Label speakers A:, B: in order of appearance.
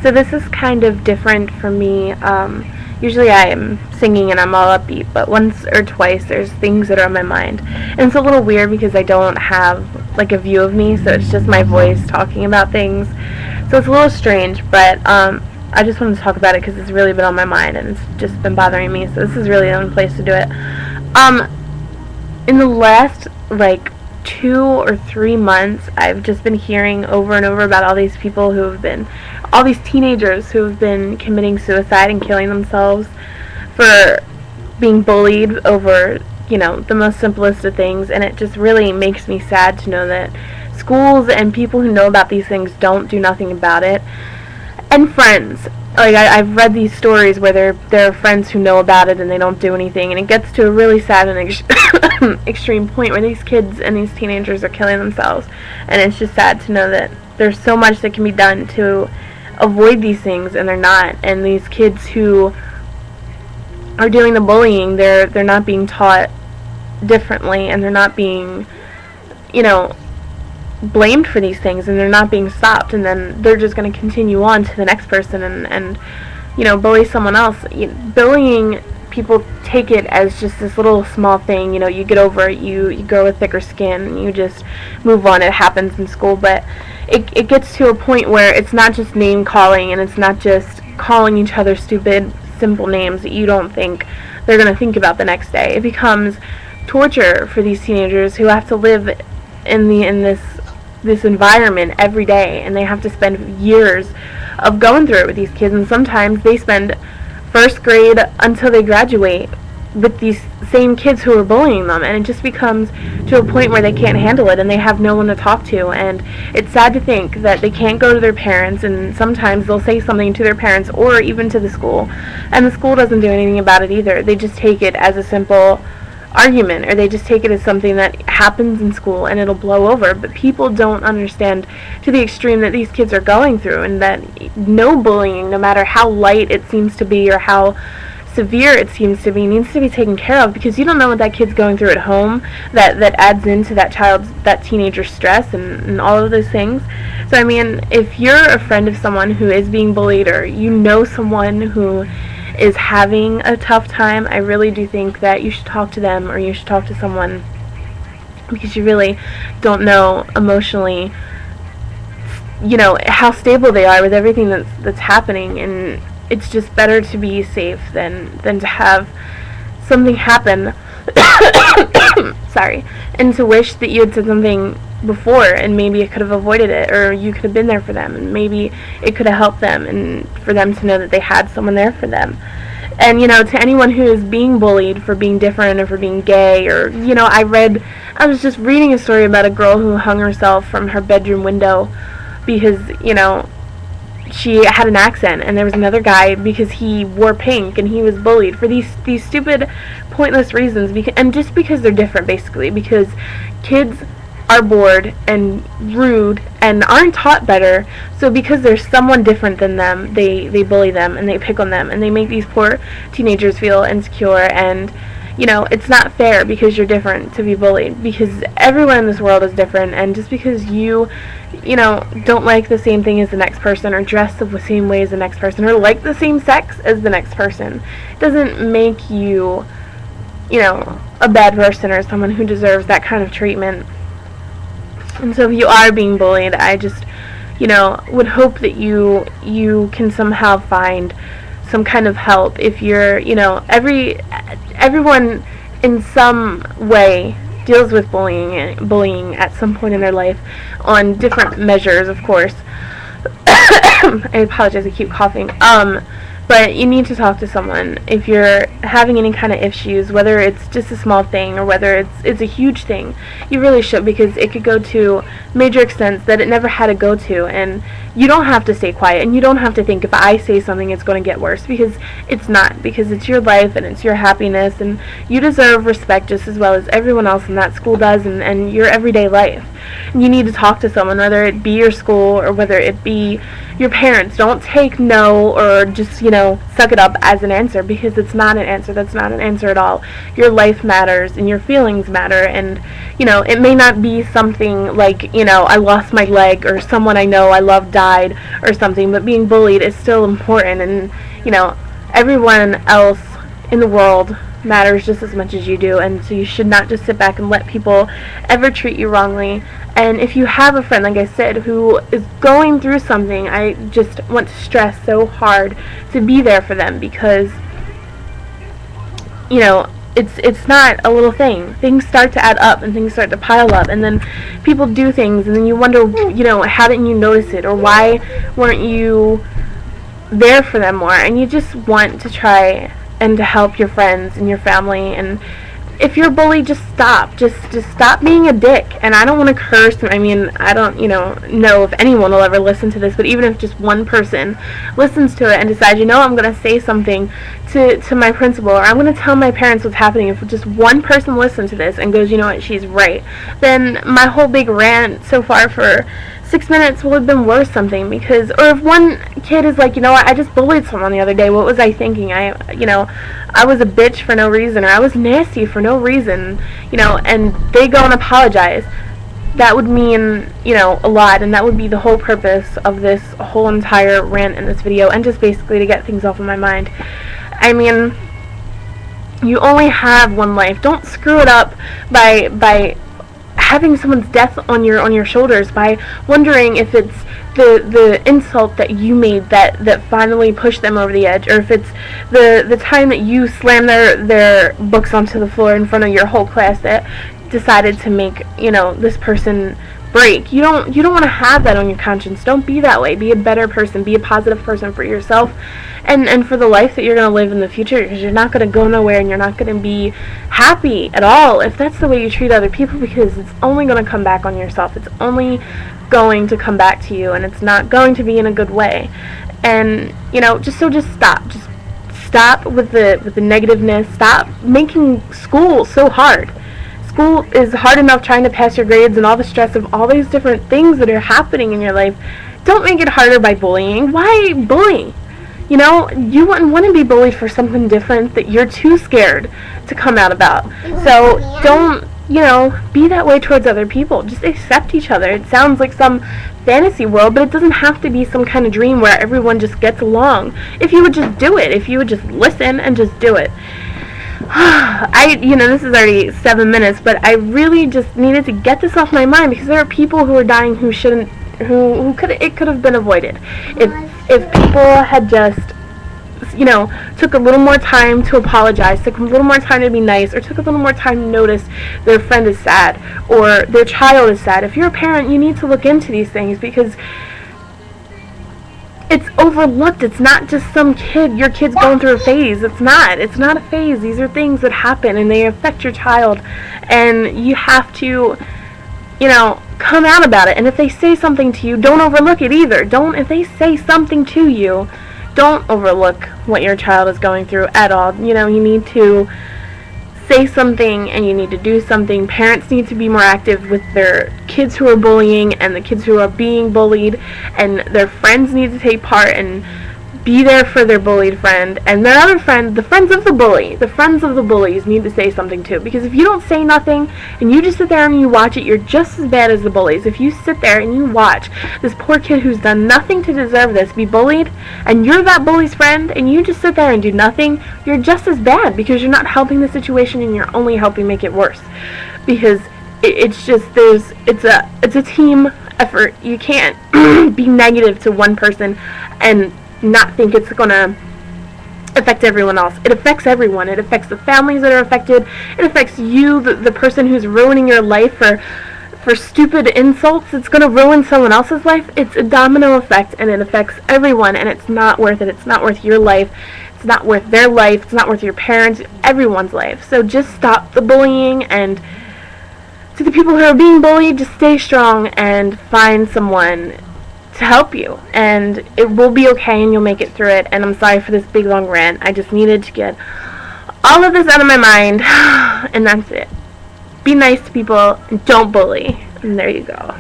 A: So this is kind of different for me. Usually I am singing and I'm all upbeat, but once or twice there's things that are on my mind. And it's a little weird because I don't have like a view of me, so it's just my voice talking about things. So it's a little strange, but I just wanted to talk about it because it's really been on my mind and it's just been bothering me, so this is really the only place to do it. In the last, 2 or 3 months, I've just been hearing over and over about all these people who have been, all these teenagers who have been committing suicide and killing themselves for being bullied over, the most simplest of things, and it just really makes me sad to know that schools and people who know about these things don't do nothing about it. And friends. I've read these stories where there are friends who know about it and they don't do anything, and it gets to a really sad and extreme point where these kids and these teenagers are killing themselves. And it's just sad to know that there's so much that can be done to avoid these things, and they're not. And these kids who are doing the bullying, they're not being taught differently, and they're not being, blamed for these things, and they're not being stopped, and then they're just going to continue on to the next person and bully someone else. Bullying, people take it as just this little small thing, you get over it, you grow with thicker skin, and you just move on. It happens in school, but it gets to a point where it's not just name calling, and it's not just calling each other stupid, simple names that you don't think they're going to think about the next day. It becomes torture for these teenagers who have to live in this environment every day, and they have to spend years of going through it with these kids, and sometimes they spend first grade until they graduate with these same kids who are bullying them, and it just becomes to a point where they can't handle it and they have no one to talk to. And it's sad to think that they can't go to their parents, and sometimes they'll say something to their parents or even to the school, and the school doesn't do anything about it either. They just take it as a simple argument, or they just take it as something that happens in school and it'll blow over. But people don't understand to the extreme that these kids are going through, and that no bullying, no matter how light it seems to be or how severe it seems to be, needs to be taken care of, because you don't know what that kid's going through at home that adds into that teenager's stress and all of those things. So I mean, if you're a friend of someone who is being bullied, or you know someone who is having a tough time, I really do think that you should talk to them, or you should talk to someone, because you really don't know emotionally, how stable they are with everything that's happening. And it's just better to be safe than to have something happen sorry, and to wish that you had said something before, and maybe it could have avoided it, or you could have been there for them, and maybe it could have helped them, and for them to know that they had someone there for them. And to anyone who is being bullied for being different, or for being gay, or I was just reading a story about a girl who hung herself from her bedroom window because she had an accent, and there was another guy, because he wore pink, and he was bullied for these stupid, pointless reasons, and just because they're different, basically, because kids are bored and rude and aren't taught better. So because there's someone different than them, they bully them, and they pick on them, and they make these poor teenagers feel insecure. And it's not fair because you're different to be bullied, because everyone in this world is different. And just because you don't like the same thing as the next person, or dress the same way as the next person, or like the same sex as the next person, doesn't make you a bad person, or someone who deserves that kind of treatment. And so if you are being bullied, I just would hope that you can somehow find some kind of help. If you're everyone in some way deals with bullying at some point in their life, on different measures, of course. I apologize, I keep coughing. But you need to talk to someone if you're having any kind of issues, whether it's just a small thing or whether it's a huge thing. You really should, because it could go to major extents that it never had to go to. And you don't have to stay quiet, and you don't have to think if I say something it's going to get worse, because it's not, because it's your life and it's your happiness, and you deserve respect just as well as everyone else in that school does, and your everyday life. And you need to talk to someone, whether it be your school or whether it be your parents. Don't take no, or just suck it up as an answer, because it's not an answer. That's not an answer at all. Your life matters, and your feelings matter. And it may not be something like I lost my leg, or someone I know I love died, died or something, but being bullied is still important, and everyone else in the world matters just as much as you do, and so you should not just sit back and let people ever treat you wrongly. And if you have a friend, like I said, who is going through something, I just want to stress so hard to be there for them, because it's not a little thing. Things start to add up and things start to pile up, and then people do things, and then you wonder, how didn't you notice it, or why weren't you there for them more? And you just want to try and to help your friends and your family. And if you're bullied, just stop. Just stop being a dick. And I don't want to curse. I mean, I don't, know if anyone will ever listen to this, but even if just one person listens to it and decides, I'm going to say something to my principal, or I'm going to tell my parents what's happening, if just one person listens to this and goes, you know what, she's right, then my whole big rant so far for 6 minutes will have been worth something. Because, or if one kid is like, I just bullied someone the other day, what was I thinking? I was a bitch for no reason, or I was nasty for no reason, and they go and apologize. That would mean, a lot, and that would be the whole purpose of this whole entire rant in this video, and just basically to get things off of my mind. I mean, you only have one life. Don't screw it up by having someone's death on your shoulders, by wondering if it's the insult that you made that finally pushed them over the edge, or if it's the time that you slammed their books onto the floor in front of your whole class that decided to make this person break. You don't want to have that on your conscience. Don't be that way. Be a better person. Be a positive person for yourself and for the life that you're going to live in the future, because you're not going to go nowhere, and you're not going to be happy at all if that's the way you treat other people, because it's only going to come back on yourself. It's only going to come back to you, and it's not going to be in a good way. And just stop. Just stop with the negativeness. Stop making school so hard. School is hard enough trying to pass your grades and all the stress of all these different things that are happening in your life. Don't make it harder by bullying. Why bully? You wouldn't want to be bullied for something different that you're too scared to come out about. So don't, be that way towards other people. Just accept each other. It sounds like some fantasy world, but it doesn't have to be some kind of dream where everyone just gets along. If you would just do it. If you would just listen and just do it. This is already 7 minutes, but I really just needed to get this off my mind, because there are people who are dying who shouldn't, it could have been avoided if people had just took a little more time to apologize, took a little more time to be nice, or took a little more time to notice their friend is sad or their child is sad. If you're a parent, you need to look into these things, because it's overlooked. It's not just some kid, your kid's going through a phase. It's not a phase. These are things that happen, and they affect your child, and you have to come out about it. And if they say something to you, don't overlook it either. If they say something to you, don't overlook what your child is going through at all. You need to say something, and you need to do something. Parents need to be more active with their kids who are bullying and the kids who are being bullied, and their friends need to take part and be there for their bullied friend, and their other friend, the friends of the bullies need to say something too, because if you don't say nothing and you just sit there and you watch it, you're just as bad as the bullies. If you sit there and you watch this poor kid who's done nothing to deserve this be bullied, and you're that bully's friend, and you just sit there and do nothing, you're just as bad, because you're not helping the situation, and you're only helping make it worse. Because it's a team effort. You can't be negative to one person and not think it's going to affect everyone else. It affects everyone. It affects the families that are affected. It affects you, the person who's ruining your life for stupid insults. It's going to ruin someone else's life. It's a domino effect, and it affects everyone, and it's not worth it. It's not worth your life. It's not worth their life. It's not worth your parents, everyone's life. So just stop the bullying, and to the people who are being bullied, just stay strong and find someone to help you, and it will be okay, and you'll make it through it. And I'm sorry for this big long rant. I just needed to get all of this out of my mind, and that's it. Be nice to people and don't bully, and there you go.